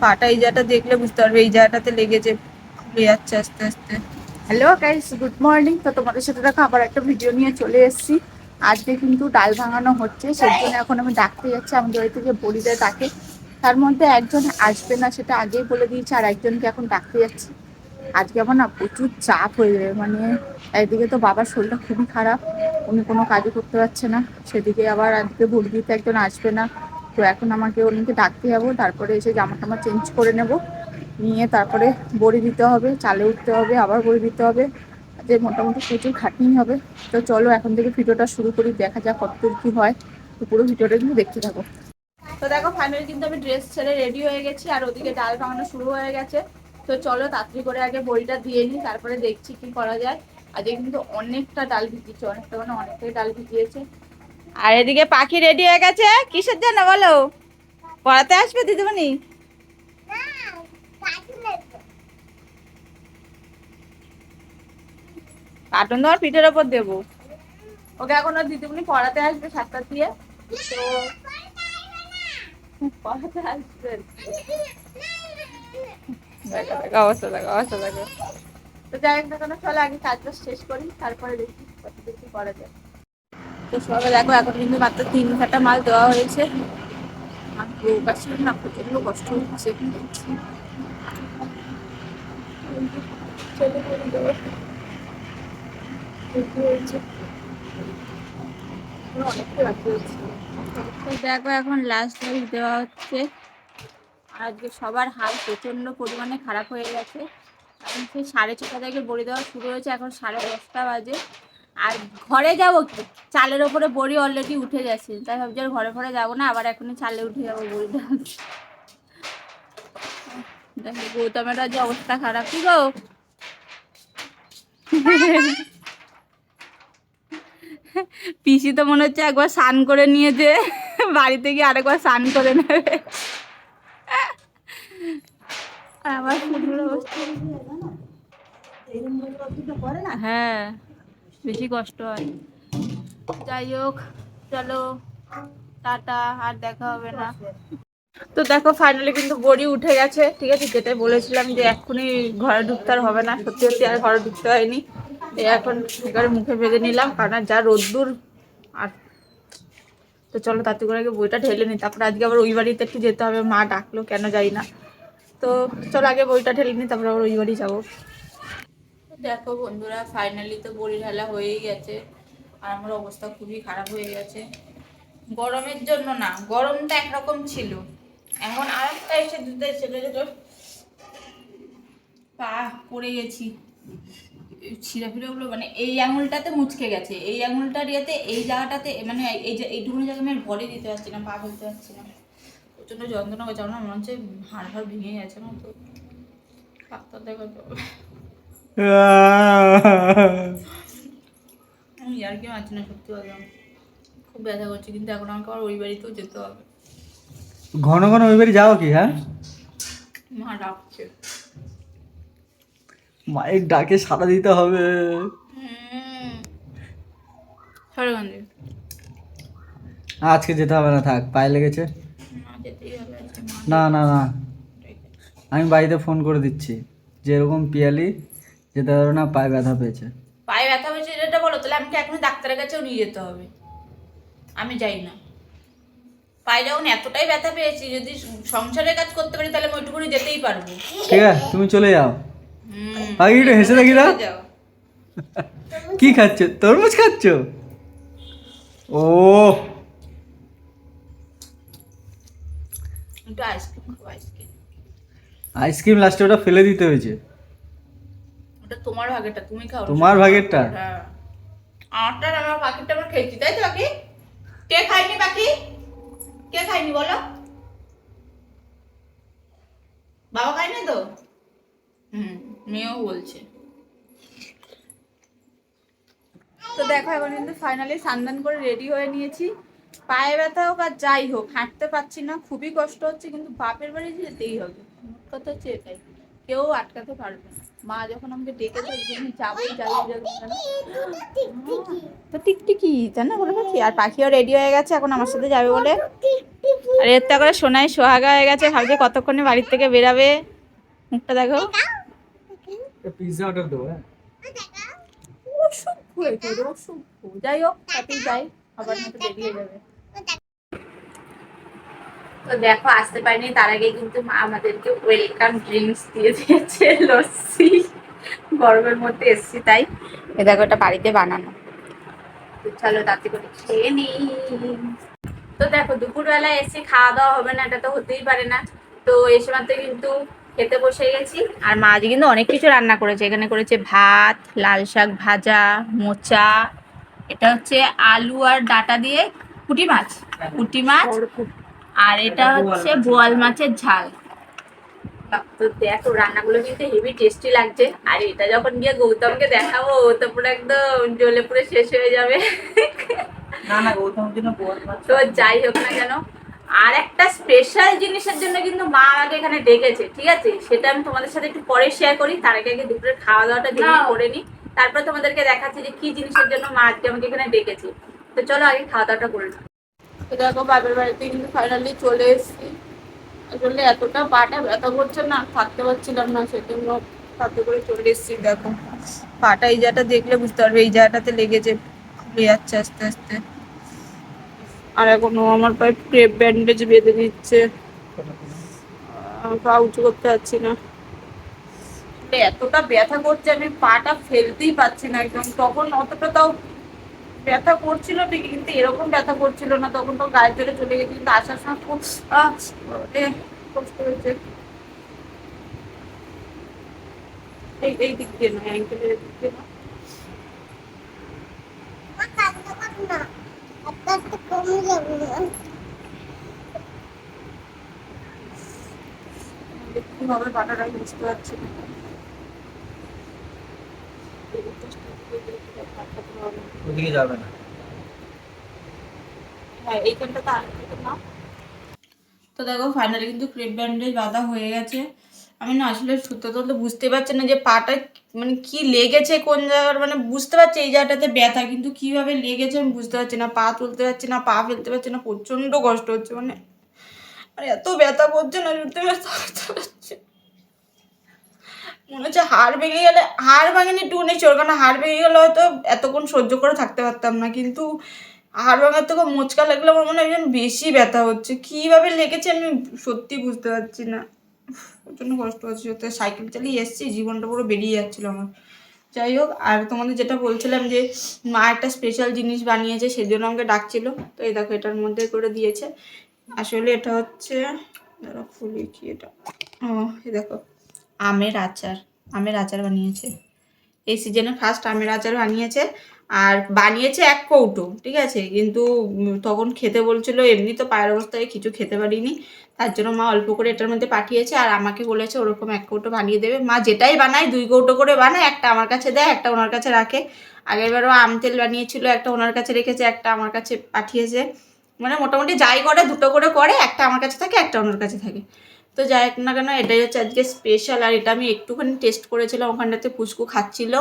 পাটা এই জায়গাটা দেখলে বুঝতে পারবে এই জায়গাটাতে লেগেছে, খুলে যাচ্ছে আস্তে আস্তে। Hello guys, good morning. তো তোমাদের সাথে দেখো আবার একটা ভিডিও নিয়ে চলে এসেছি। আজকে কিন্তু ডাল ভাঙানো হচ্ছে, সেই জন্য এখন আমি ডাকতে যাচ্ছি আমাদের বাড়ি থেকে বড়িদের ডাকে। তার মধ্যে একজন আসবে না সেটা আগেই বলে দিয়েছে, আর একজনকে এখন ডাকতে যাচ্ছি। আজকে আমার না প্রচুর চাপ হয়ে যাবে, মানে একদিকে তো বাবার শরীরটা খুবই খারাপ, উনি কোনো কাজই করতে পারছে না, সেদিকে আবার আজকে ভোট দিতে একজন আসবে না। তো এখন আমাকে উনিকে ডাকতে যাবো, তারপরে এসে জামা টামা চেঞ্জ করে নেব, নিয়ে তারপরে বড়ি দিতে হবে, চালে উঠতে হবে, আবার বড়ি দিতে হবে। যে মোটামুটি প্রচুর খাটনি হবে। তো চলো এখন থেকে ভিডিওটা শুরু করি, দেখা যাক কতদূর কি হয়। তো পুরো ভিডিওটা কিন্তু দেখতে থাকো। তো দেখো ফাইনালি কিন্তু আমি ড্রেস ছেড়ে রেডি হয়ে গেছি, আর ওদিকে ডাল ভাঙানো শুরু হয়ে গেছে। তো চলো তাড়াতাড়ি করে আগে বড়িটা দিয়ে নিই, তারপরে দেখছি কি করা যায়। আজকে কিন্তু অনেকটা ডাল ভিজিয়েছে, অনেকটা মানে অনেকটাই ডাল ভিজিয়েছে। আর এদিকে পাখি রেডি হয়ে গেছে, কিসের জন্য বলো? পড়াতে আসবে দিদিমণি? কার্টুন তোমার পিঠের ওপর দেবো। ওকে এখন ওর দিদিমণি পড়াতে আসবে 7টা দিয়ে। তো পড়াতে আসবে, দেখো দেখো অবস্থা, দেখো অবস্থা দেখো। তো যাই হোক না কেন, চলো আগে কাজটা শেষ করি, তারপরে দেখি কত কিছু করা যায়। তো সবাই দেখো এখন কিন্তু মাত্র 3 কাটা মাল দেওয়া হয়েছে। আর বউ কাছে না প্রচন্ড কষ্ট হচ্ছে। চলো করে দেবো। অনেকটা বাকি হচ্ছে। তো দেখো এখন লাস্ট ডোজ দেওয়া হচ্ছে। আর আজকে সবার হাল প্রচন্ড পরিমাণে খারাপ হয়ে গেছে, কারণ সেই 6:30 থেকে বড়ি দেওয়া শুরু হয়েছে, এখন 10:30 বাজে। আর ঘরে যাবো কি, চালের ওপরে বড়ি অলরেডি উঠে গেছে, তাই ভাবছি আর ঘরে ঘরে যাবো না, আবার এখনই চালে উঠে যাবো বড়ি দেওয়া। দেখো গৌতমের যে অবস্থা খারাপ, কি গো? পিসি তো মনে হচ্ছে একবার স্নান করে নিয়েছে, বাড়িতে গিয়ে আরেকবার স্নান করে নেবে। আর আমার ফুটুর অবস্থা, হ্যাঁ বেশি কষ্ট হয়। যাই হোক, চলো টাটা, আর দেখা হবে না। তো দেখো ফাইনালি কিন্তু বড়ি উঠে গেছে, ঠিক আছে, যেটাই বলেছিলাম যে এক্ষুনি ঘরে ঢুকতে আর হবে না, সত্যি সত্যি আর ঘরে ঢুকতে হয়নি। এখন এবারে মুখে বেঁধে নিলাম, কারণ আর যা রোদ্দুর। আর তো চলো তাতে করে আগে বইটা ঢেলে নিই, তারপরে আজকে আবার ওই বাড়িতে একটু যেতে হবে, মা ডাকলো কেন যাই না। তো চলো আগে বইটা ঢেলে নিই, তারপরে আবার ওই বাড়ি যাবো। দেখো বন্ধুরা ফাইনালি তো বড়ি ঢালা হয়েই গেছে, আর আমার অবস্থা খুবই খারাপ হয়ে গেছে। গরমের জন্য না, গরমটা একরকম ছিল, এমন আরেকটা এসে দিতে ছেলে যেত, পা পড়ে গেছি, ছিঁড়ে ফিরেগুলো মানে এই আঙুলটাতে মুচকে গেছে, এই আঙুলটার ইয়েতে এই জায়গাটাতে, মানে এই যে এইটুকুনি জায়গা আমি ভরে দিতে পারছি না, পা ফেলতে পারছি না, প্রচণ্ড যন্ত্রণা হয়েছে আমার, মনে হচ্ছে হাড় ফাড় ভেঙে গেছে না, তো ডাক্তার দেখাতে হবে। আমি আর কি মারছি না, সত্যি কথা খুব ব্যথা করছে, কিন্তু এখন আমাকে আবার ওই বাড়িতেও যেতে হবে। ঘন ঘন ওই বাড়ি যাও কি? হ্যাঁ, মা ডাকছে। মায়ের ডাকে সাড়া দিতে হবে। সরগঞ্জে আজকে যেতে হবে না, থাক, পায়ে লেগেছে। মা যেতেই হবে আজকে, মা না যেতে না না, হবে। আমি বাড়িতে ফোন করে দিচ্ছি যে এরকম পিয়ালি যেতে পারবে না, পায়ে ব্যথা পেয়েছে। পায়ে ব্যথা হয়েছে যেটা বলো, তাহলে আমাকে এখন ডাক্তারের কাছেও নিয়ে যেতে হবে, আমি যাই না। পায়ে যখন এতটাই ব্যথা পেয়েছি, যদি সংসারের কাজ করতে পারি তাহলে আমি ওইটুকুনি যেতেই পারবো। ঠিক আছে, তুমি চলে যাও। আগে একটু হেসে তোমরা দেখি না। চলে যাও। কি খাচ্ছ? তরমুজ খাচ্ছ? ও, একটু আইসক্রিম খাবো, আইসক্রিম। আইসক্রিম লাস্টে ওটা ফেলে দিতে হয়েছে। ওটা তোমার ভাগেরটা, তুমি খাও না, তোমার সেটা আমার ভাগেরটা? ভাগ, হ্যাঁ। আমারটা আর আমার পাখিটা আমরা খেয়েছি, তাই তো বাকি? কে খায়নি বাকি? কে খায়নি বলো? বাবা খায়নি তো? মেয়েও বলছে। তো দেখো এখন কিন্তু ফাইনালি স্নান করে রেডি হয়ে নিয়েছি। পায়ে ব্যথা হোক আর যাই হোক, হাঁটতে পারছি না, খুবই কষ্ট হচ্ছে, কিন্তু বাপের বাড়ি যেতেই হবে, মোট কথা হচ্ছে এটাই, কেউ আটকাতে পারবে না। মা যখন আমাকে ডেকেছে আমি যাবোই, যাবোই যাবো কেন। তো টিকটিকি জানো বলে পাখি, আর পাখিও রেডি হয়ে গেছে এখন আমার সাথে যাবে বলে। আর এর তো করে সোনাই সোহাগা হয়ে গেছে, ভাবছে কতক্ষণে বাড়ির থেকে বেরাবে। মুখটা দেখো। পিৎজা অর্ডার দেবো। হ্যাঁ, অসভ্য একেবারে অসভ্য। যাই হোক, তাতেই যাই, আবার মতো বেরিয়ে যাবে। তো দেখো, আসতে পারিনি, তার আগে কিন্তু মা আমাদেরকে ওয়েলকাম ড্রিঙ্কস দিয়ে দিয়েছে, লস্যি। গরমের মধ্যে এসছি তাই। এ দেখো, এটা বাড়িতে বানানো। তো চলো তাতে করে খেয়ে নিই। তো দেখো, দুপুরবেলায় এসে খাওয়া দাওয়া হবে না, এটা তো হতেই পারে না। তো এই সময় কিন্তু খেতে বসে গেছি। আর মা আজ কিন্তু অনেক কিছু রান্না করেছে। এখানে করেছে ভাত, লাল শাক ভাজা, মোচা, এটা হচ্ছে আলু আর ডাটা দিয়ে পুঁটি মাছ, পুঁটি মাছ, আর এটা হচ্ছে বোয়াল মাছের ঝাল। তো দেখো, রান্নাগুলো কিন্তু হেভি টেস্টি লাগছে। আর এটা যখন গিয়ে গৌতমকে দেখাবো, ও তো পুরো একদম জ্বলে পুরো শেষ হয়ে যাবে। না না, গৌতমের জন্য বোয়াল মাছ। তো যাই হোক না কেন, আর একটা স্পেশাল জিনিসের জন্য কিন্তু মা আমাকে এখানে ডেকেছে, ঠিক আছে? সেটা আমি তোমাদের সাথে একটু পরে শেয়ার করি। তার আগে আগে দুপুরের খাওয়া দাওয়াটা দিয়ে করে নিই, তারপর তোমাদেরকে দেখাচ্ছি যে কি জিনিসের জন্য মা আজকে আমাকে এখানে ডেকেছে। তো চলো আগে খাওয়া দাওয়াটা করে নিই। তো দেখো, বাপের বাড়িতে কিন্তু ফাইনালি চলে এসেছি। আসলে এতটা পাটা ব্যথা করছে না, থাকতে পারছিলাম না, সেজন্য তাতে করে চলে এসেছি। দেখো পাটা, এই জায়গাটা দেখলে বুঝতে পারবে, এই জায়গাটাতে লেগেছে, খুলে যাচ্ছে আস্তে আস্তে। আর এখনো আমার পায়ে ক্রেপ ব্যান্ডেজ বেঁধে দিচ্ছে, পা উঁচু করতে পারছি না। এতটা ব্যথা করছে, আমি পাটা ফেলতেই পারছি না একদম। তখন অতটা তাও ব্যথা করছিল ঠিকই, কিন্তু এরকম ব্যথা করছিল না। তখন তো গায়ে চড়ে চলে গেছি, কিন্তু আসার সময় খুব কষ্ট হয়েছে। এই দিক দিয়ে নয়, অ্যাঙ্কেলের দিক দিয়ে না। কি হবে পাটাটা বুঝতে পারছি না। ওদিকে যাবে না। হ্যাঁ, এইখানটা তো আরেকটা না। তো দেখো, ফাইনালি কিন্তু ক্রেপ ব্যান্ডেজ বাঁধা হয়ে গেছে। আমি না আসলে সত্যি তো বুঝতে পারছি না যে পাটা মানে কি লেগেছে কোন জায়গার, মানে বুঝতে পারছি এই জায়গাটাতে ব্যথা, কিন্তু কিভাবে লেগেছে আমি বুঝতে পারছি না। পা তুলতে পারছি না, পা ফেলতে পারছি না, প্রচন্ড কষ্ট হচ্ছে। মানে এত ব্যথা করছে না, সত্যি ব্যথা হচ্ছে। মনে হচ্ছে হাড় ভেঙে গেলে, হাড় ভাঙেনি টুনে চোর, কারণ হাড় ভেঙে গেলে হয়তো এতক্ষণ সহ্য করে থাকতে পারতাম না, কিন্তু হাড় ভাঙার থেকে মোচকা লাগলে আমার মনে হয় যেন বেশি ব্যথা হচ্ছে। কিভাবে লেগেছে আমি সত্যি বুঝতে পারছি না, প্রচন্ড কষ্ট হচ্ছে। সত্যি সাইকেল চালিয়ে এসেছি, জীবনটা পুরো বেরিয়ে যাচ্ছিল আমার। যাই হোক, আর তোমাদের যেটা বলছিলাম যে মা একটা স্পেশাল জিনিস বানিয়েছে, সেজন্য আমাকে ডাকছিল। তো এই দেখো, এটার মধ্যে করে দিয়েছে। আসলে এটা হচ্ছে, ধরো খুলি কি এটা, ও এই দেখো, আমের আচার। আমের আচার বানিয়েছে, এই সিজনে ফার্স্ট আমের আচার বানিয়েছে। আর বানিয়েছে 1 কৌটো, ঠিক আছে? কিন্তু তখন খেতে বলছিল, এমনি তো পায়ের অবস্থায় কিছু খেতে পারিনি, তার জন্য মা অল্প করে এটার মধ্যে পাঠিয়েছে। আর আমাকে বলেছে ওরকম 1 কৌটো বানিয়ে দেবে। মা যেটাই বানায় 2 কৌটো করে বানায়, একটা আমার কাছে দেয়, একটা ওনার কাছে রাখে। আগেরবারও আম তেল বানিয়েছিল, একটা ওনার কাছে রেখেছে, একটা আমার কাছে পাঠিয়েছে। মানে মোটামুটি যাই করে 2টো করে করে, একটা আমার কাছে থাকে, একটা ওনার কাছে থাকে। তো যাই হোক না কেন, এটাই হচ্ছে আজকে স্পেশাল। আর এটা আমি একটুখানি টেস্ট করেছিলাম, ওখানটাতে পুচকু খাচ্ছিল।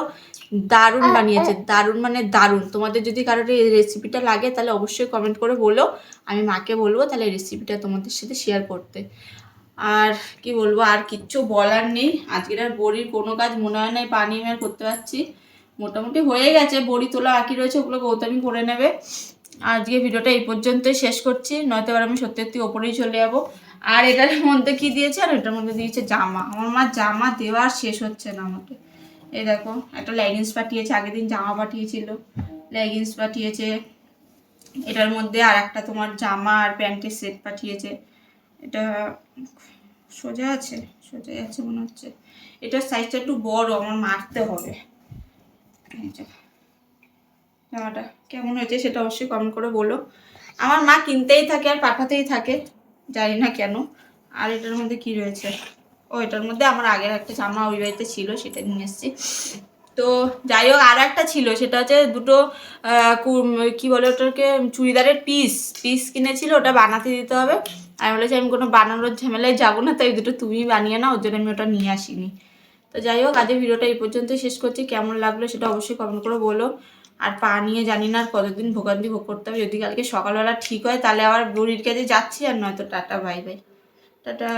দারুণ বানিয়েছে, দারুণ মানে দারুণ। তোমাদের যদি কারোর এই রেসিপিটা লাগে তাহলে অবশ্যই কমেন্ট করে বলো, আমি মাকে বলবো তাহলে রেসিপিটা তোমাদের সাথে শেয়ার করতে। আর কি বলবো, আর কিচ্ছু বলার নেই। আজকের আর বড়ির কোনো কাজ মনে হয় না পানি আমি আর করতে পারছি। মোটামুটি হয়ে গেছে, বড়ি তোলা বাকি রয়েছে, ওগুলো গৌতমই করে নেবে। আজকে ভিডিওটা এই পর্যন্তই শেষ করছি, নয়তো এবার আমি সত্যি সত্যি ওপরেই চলে যাবো। আর এটার মধ্যে কি দিয়েছে, আর এটার মধ্যে দিয়েছে জামা। আমার মা জামা দেওয়ার শেষ হচ্ছে না আমাকে। এই দেখো, একটা লেগিংস পাঠিয়েছে, আগের দিন জামা পাঠিয়েছিল, লেগিংস পাঠিয়েছে। এটার মধ্যে আর একটা তোমার জামা আর প্যান্টের সেট পাঠিয়েছে। এটা সোজা আছে, সোজা আছে মনে হচ্ছে। এটার সাইজটা একটু বড়, আমার মারতে হবে। এই যে জামাটা কেমন হয়েছে সেটা অবশ্যই কমেন্ট করে বলো। আমার মা কিনতেই থাকে আর পাঠাতেই থাকে, জানি না কেন। আর এটার মধ্যে কি রয়েছে, ও এটার মধ্যে আমার আগের একটা জামা ওই বাড়িতে ছিল, সেটা নিয়ে এসেছি। তো যাই হোক, আর একটা ছিল, সেটা হচ্ছে দুটো কি বলে ওটাকে, চুড়িদারের পিস পিস কিনেছিল, ওটা বানাতে দিতে হবে। আমি বলেছি আমি কোনো বানানোর ঝামেলায় যাবো না, তাই দুটো তুমি বানিয়ে নাও, ওর জন্য আমি ওটা নিয়ে আসিনি। তো যাই হোক, আজকের ভিডিওটা এই পর্যন্তই শেষ করছি। কেমন লাগলো সেটা অবশ্যই কমেন্ট করে বলো। আর পা নিয়ে জানি না আর কতদিন ভোগান্তি ভোগ করতে হবে। যদি কালকে সকালবেলা ঠিক হয় তাহলে আবার বুড়ির কাছে যাচ্ছি, আর নয়তো টাটা বাই বাই। টাটা।